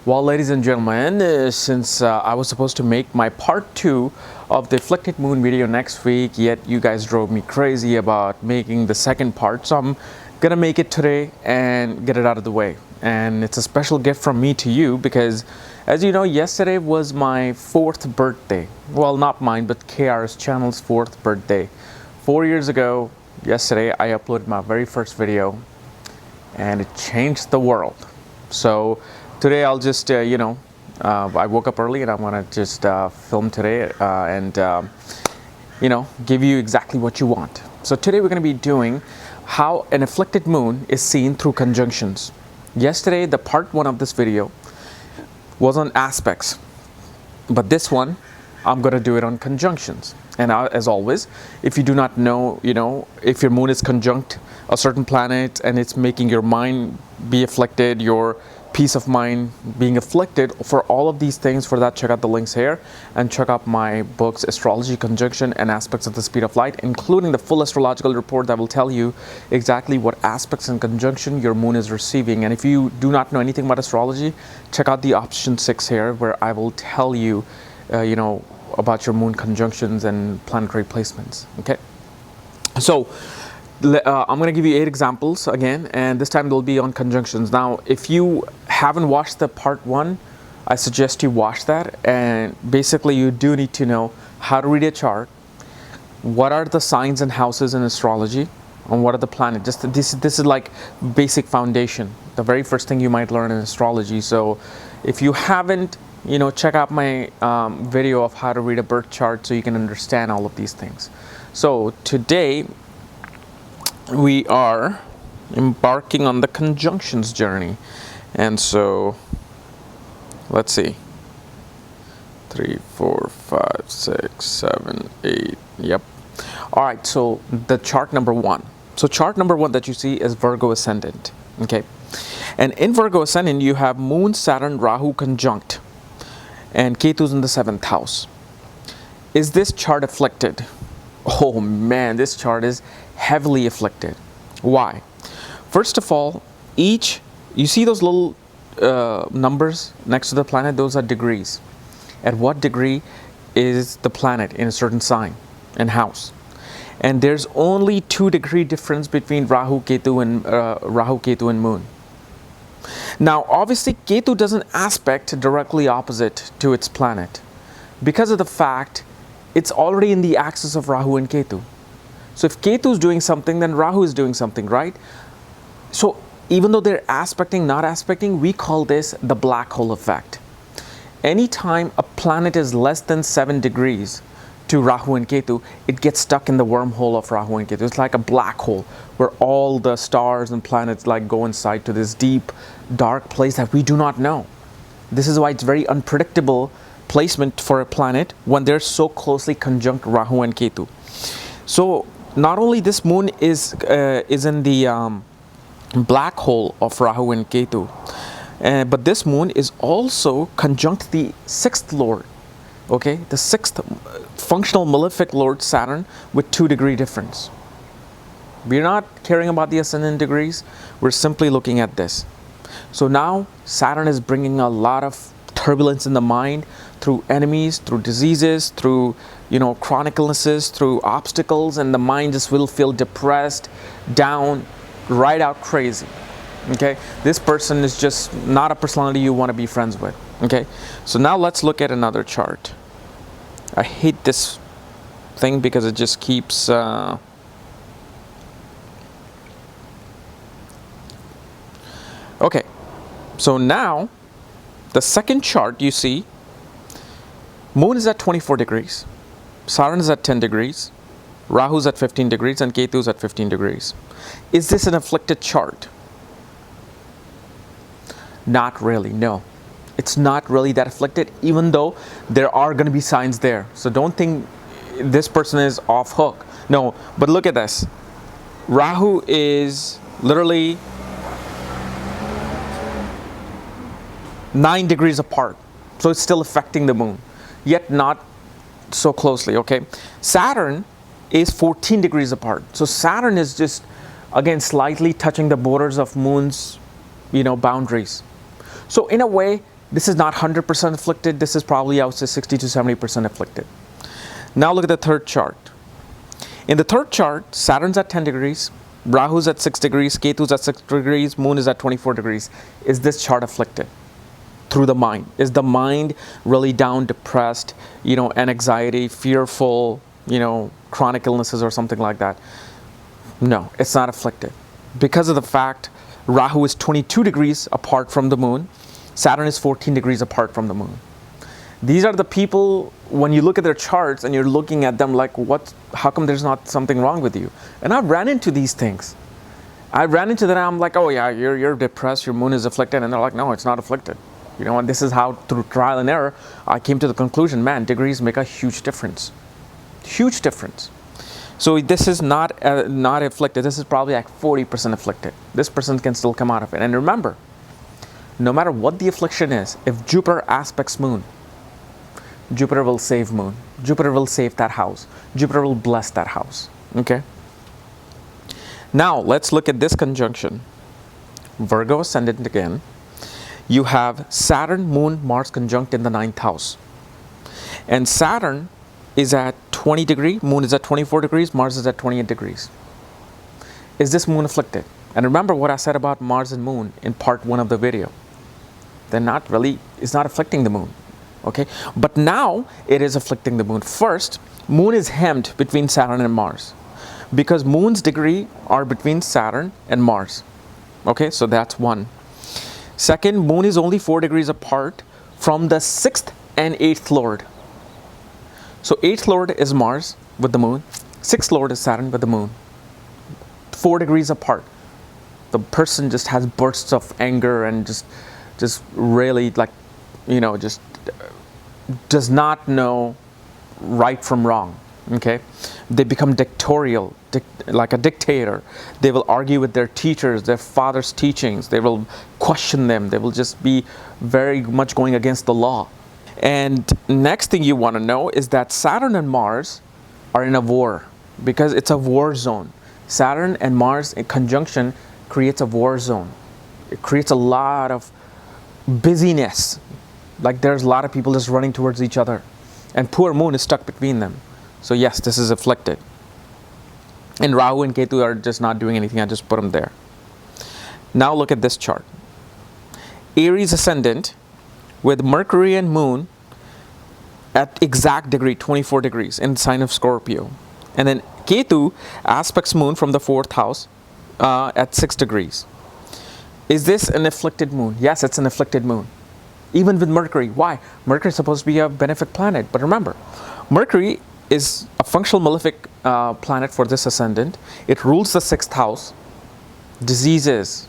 Well, ladies and gentlemen, since I was supposed to make my part 2 of the Afflicted Moon video next week, yet you guys drove me crazy about making the second part, so I'm gonna make it today and get it out of the way. And it's a special gift from me to you because, as you know, yesterday was my 4th birthday. Well, not mine, but KRSchannel's 4th birthday. 4 years ago, yesterday, I uploaded my very first video and it changed the world. So today I'll just, I woke up early and I want to just film today and give you exactly what you want. So today we're going to be doing how an afflicted moon is seen through conjunctions. Yesterday, the part 1 of this video was on aspects, but this one, I'm going to do it on conjunctions. And as always, if you do not know, if your moon is conjunct a certain planet and it's making your mind be afflicted, your peace of mind being afflicted, for all of these things, for that, check out the links here and check out my books, Astrology, Conjunction, and Aspects of the Speed of Light, including the full astrological report that will tell you exactly what aspects and conjunction your moon is receiving. And if you do not know anything about astrology, check out the option 6 here, where I will tell you, about your moon conjunctions and planetary placements. Okay, so I'm going to give you 8 examples again, and this time they'll be on conjunctions. Now, if you haven't watched the part 1, I suggest you watch that. And basically, you do need to know how to read a chart, what are the signs and houses in astrology, and what are the planets. Just this is like basic foundation, the very first thing you might learn in astrology. So if you haven't, check out my video of how to read a birth chart so you can understand all of these things. So today we are embarking on the conjunctions journey, and so let's see, 3, 4, 5, 6, 7, 8. Yep. All right, so the chart number 1. So chart number 1 that you see is Virgo ascendant. Okay, and in Virgo ascendant you have Moon, Saturn, Rahu conjunct, and Ketu's in the 7th house. Is this chart afflicted? Oh man, this chart is heavily afflicted. Why? First of all, you see those little numbers next to the planet? Those are degrees. At what degree is the planet in a certain sign and house? And there's only 2-degree difference between Rahu, Ketu and Moon. Now, obviously, Ketu doesn't aspect directly opposite to its planet because of the fact it's already in the axis of Rahu and Ketu. So if Ketu is doing something, then Rahu is doing something, right? So even though they're aspecting, not aspecting, we call this the black hole effect. Anytime a planet is less than 7 degrees to Rahu and Ketu, it gets stuck in the wormhole of Rahu and Ketu. It's like a black hole where all the stars and planets go inside to this deep, dark place that we do not know. This is why it's very unpredictable placement for a planet when they're so closely conjunct Rahu and Ketu. So not only this moon is in the black hole of Rahu and Ketu, but this moon is also conjunct the 6th lord. Okay, the 6th functional malefic lord, Saturn, with 2-degree difference. We're not caring about the ascendant degrees. We're simply looking at this. So now Saturn is bringing a lot of turbulence in the mind through enemies, through diseases, through chronic illnesses, through obstacles, and the mind just will feel depressed, down, right out crazy. Okay, this person is just not a personality you want to be friends with. Okay, so now let's look at another chart. I hate this thing because it just keeps okay, so now the second chart you see, Moon is at 24 degrees, Saturn is at 10 degrees, Rahu's at 15 degrees, and Ketu's at 15 degrees. Is this an afflicted chart? Not really, no. It's not really that afflicted, even though there are going to be signs there. So don't think this person is off hook. No, but look at this. Rahu is literally 9 degrees apart. So it's still affecting the moon, yet not so closely, okay? Saturn is 14 degrees apart. So Saturn is just, again, slightly touching the borders of moon's, boundaries. So in a way, This is not 100% afflicted. This is probably, I would say, 60 to 70% afflicted. Now look at the third chart. In the third chart, Saturn's at 10 degrees, Rahu's at 6 degrees, Ketu's at 6 degrees, Moon is at 24 degrees. Is this chart afflicted? Through the mind. Is the mind really down, depressed, and anxiety, fearful, chronic illnesses or something like that? No, it's not afflicted. Because of the fact Rahu is 22 degrees apart from the Moon, Saturn is 14 degrees apart from the Moon. These are the people, when you look at their charts and you're looking at them like, how come there's not something wrong with you? And I've ran into these things. I ran into that, I'm like, oh yeah, you're depressed, your Moon is afflicted. And they're like, no, it's not afflicted. And this is how, through trial and error, I came to the conclusion, man, degrees make a huge difference. Huge difference. So this is not afflicted. This is probably like 40% afflicted. This person can still come out of it. And remember, no matter what the affliction is, if Jupiter aspects Moon, Jupiter will save Moon. Jupiter will save that house. Jupiter will bless that house. Okay? Now, let's look at this conjunction. Virgo ascendant again. You have Saturn, Moon, Mars conjunct in the 9th house. And Saturn is at 20 degrees, Moon is at 24 degrees, Mars is at 28 degrees. Is this Moon afflicted? And remember what I said about Mars and Moon in part 1 of the video. It's not afflicting the Moon. Okay? But now it is afflicting the Moon. First, Moon is hemmed between Saturn and Mars, because Moon's degree are between Saturn and Mars. Okay? So that's one. Second, Moon is only 4 degrees apart from the 6th and 8th Lord. So 8th Lord is Mars with the Moon. 6th Lord is Saturn with the Moon. 4 degrees apart. The person just has bursts of anger and just really just does not know right from wrong. Okay? They become dictatorial, like a dictator. They will argue with their teachers, their father's teachings. They will question them. They will just be very much going against the law. And next thing you want to know is that Saturn and Mars are in a war, because it's a war zone. Saturn and Mars in conjunction creates a war zone. It creates a lot of busyness. Like there's a lot of people just running towards each other. And poor Moon is stuck between them. So yes, this is afflicted. And Rahu and Ketu are just not doing anything. I just put them there. Now look at this chart. Aries ascendant with Mercury and Moon at exact degree, 24 degrees in the sign of Scorpio. And then Ketu aspects Moon from the 4th house at 6 degrees. Is this an afflicted Moon? Yes, it's an afflicted Moon. Even with Mercury. Why? Mercury is supposed to be a benefic planet. But remember, Mercury is a functional malefic planet for this ascendant. It rules the 6th house. Diseases,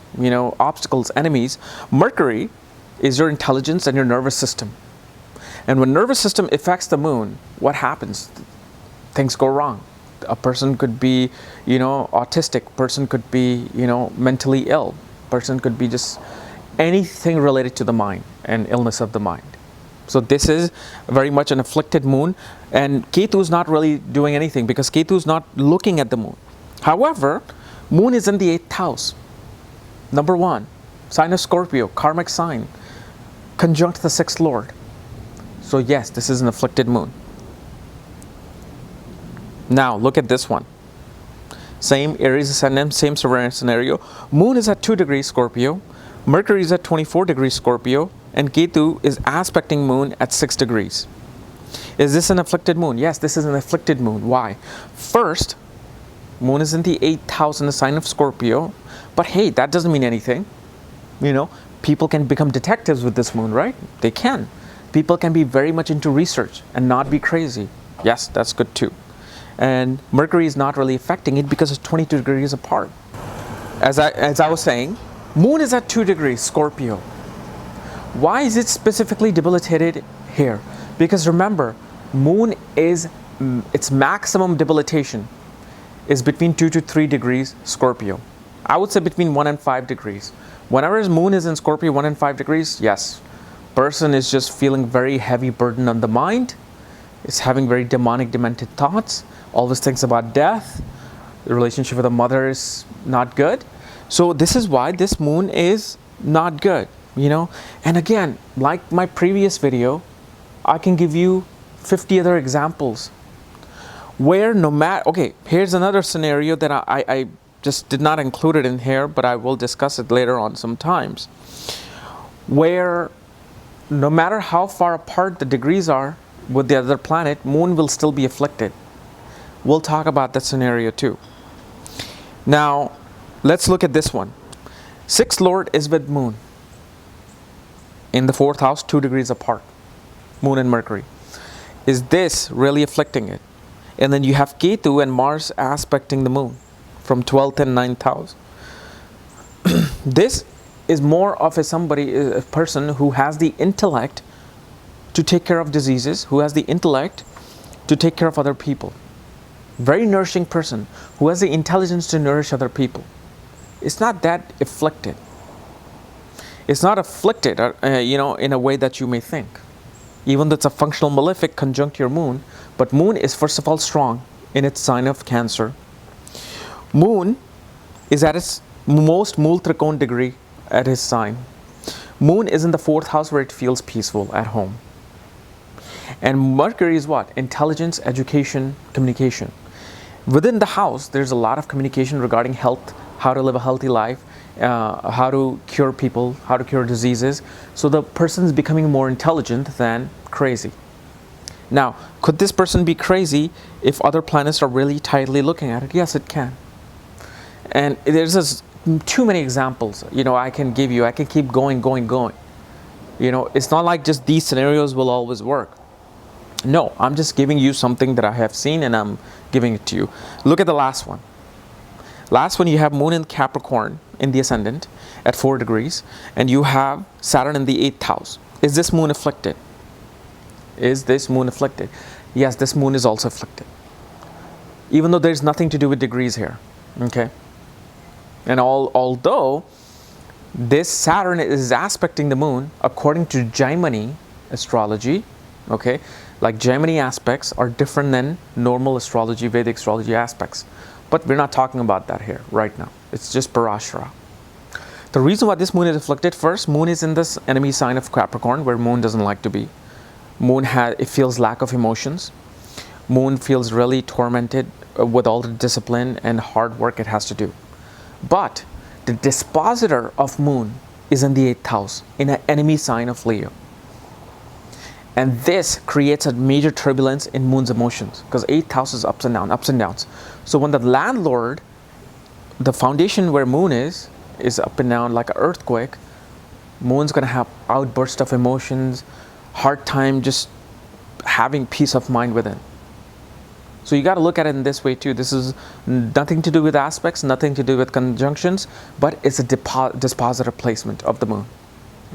obstacles, enemies. Mercury is your intelligence and your nervous system. And when nervous system affects the Moon, what happens? Things go wrong. A person could be, autistic. Person could be, mentally ill. Person could be just anything related to the mind and illness of the mind. So this is very much an afflicted Moon. And Ketu is not really doing anything, because Ketu is not looking at the Moon. However, Moon is in the 8th house. Number 1, sign of Scorpio, karmic sign, conjunct the 6th Lord. So yes, this is an afflicted Moon. Now look at this one. Same Aries ascendant, same scenario. Moon is at 2 degrees Scorpio. Mercury is at 24 degrees Scorpio. And Ketu is aspecting Moon at 6 degrees. Is this an afflicted Moon? Yes, this is an afflicted Moon. Why? First, Moon is in the 8th house in the sign of Scorpio. But hey, that doesn't mean anything. People can become detectives with this Moon, right? They can. People can be very much into research and not be crazy. Yes, that's good too. And Mercury is not really affecting it because it's 22 degrees apart. As I was saying, Moon is at 2 degrees Scorpio. Why is it specifically debilitated here? Because remember, Moon is, its maximum debilitation is between 2 to 3 degrees Scorpio. I would say between 1 and 5 degrees. Whenever Moon is in Scorpio, 1 and 5 degrees, yes. Person is just feeling very heavy burden on the mind. It's having very demonic, demented thoughts. Always thinks about death. The relationship with the mother is not good. So this is why this Moon is not good. you know. And again, like my previous video, I can give you 50 other examples where no matter, okay, here's another scenario that I just did not include it in here, but I will discuss it later on sometimes, where no matter how far apart the degrees are with the other planet, moon will still be afflicted. We'll talk about that scenario too. Now, let's look at this one. Sixth lord is with moon in the 4th house, 2 degrees apart, moon and Mercury. Is this really afflicting it? And then you have Ketu and Mars aspecting the moon from 12th and 9th house. This is more of a person who has the intellect to take care of diseases, who has the intellect to take care of other people. Very nourishing person who has the intelligence to nourish other people. It's not that afflicted. It's not afflicted, in a way that you may think. Even though it's a functional malefic conjunct your moon, but moon is first of all strong in its sign of Cancer. Moon is at its most Mool Trikon degree at his sign. Moon is in the 4th house where it feels peaceful at home. And Mercury is what? Intelligence, education, communication. Within the house, there's a lot of communication regarding health, how to live a healthy life, how to cure people, how to cure diseases. So the person is becoming more intelligent than crazy. Now, could this person be crazy if other planets are really tightly looking at it? Yes, it can. And there's just too many examples, I can give you. I can keep going. It's not like just these scenarios will always work. No, I'm just giving you something that I have seen and I'm giving it to you. Look at the last one. Last one, you have moon in Capricorn in the ascendant at 4 degrees, and you have Saturn in the 8th house. Is this moon afflicted? Is this moon afflicted? Yes, this moon is also afflicted. Even though there's nothing to do with degrees here. Okay? And although this Saturn is aspecting the moon according to Gemini astrology, okay, like Gemini aspects are different than normal astrology, Vedic astrology aspects. But we're not talking about that here right now. It's just Parashara. The reason why this moon is afflicted, first, moon is in this enemy sign of Capricorn where moon doesn't like to be. Moon it feels lack of emotions. Moon feels really tormented with all the discipline and hard work it has to do. But the dispositor of moon is in the 8th house, in an enemy sign of Leo. And this creates a major turbulence in moon's emotions because 8th house is ups and downs. So when the landlord, the foundation where moon is up and down like an earthquake, moon's going to have outbursts of emotions, hard time just having peace of mind within. So you got to look at it in this way too. This is nothing to do with aspects, nothing to do with conjunctions, but it's a dispositor placement of the moon.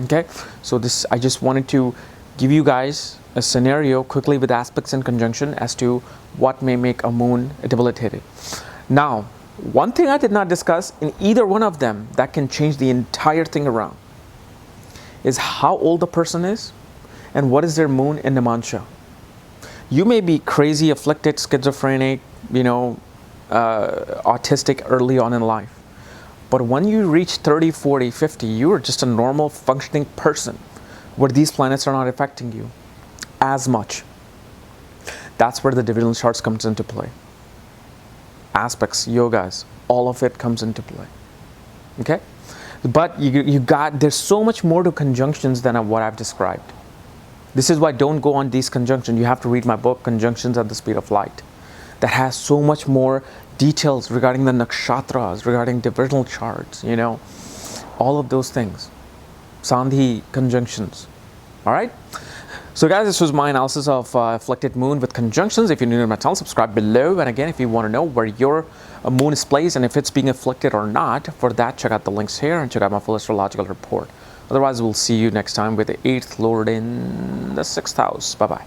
Okay, so I just wanted to give you guys a scenario quickly with aspects and conjunction as to what may make a moon debilitated. Now, one thing I did not discuss in either one of them that can change the entire thing around is how old the person is and what is their moon in Namansha. You may be crazy, afflicted, schizophrenic, autistic early on in life. But when you reach 30, 40, 50, you are just a normal functioning person where these planets are not affecting you as much. That's where the divisional charts comes into play. Aspects, yogas, all of it comes into play. Okay? But there's so much more to conjunctions than what I've described. This is why don't go on these conjunctions. You have to read my book, Conjunctions at the Speed of Light. That has so much more details regarding the nakshatras, regarding divisional charts, all of those things. Sandhi conjunctions. All right? So guys, this was my analysis of afflicted moon with conjunctions. If you're new to my channel, subscribe below. And again, if you want to know where your moon is placed and if it's being afflicted or not, for that, check out the links here and check out my full astrological report. Otherwise, we'll see you next time with the 8th Lord in the 6th house. Bye-bye.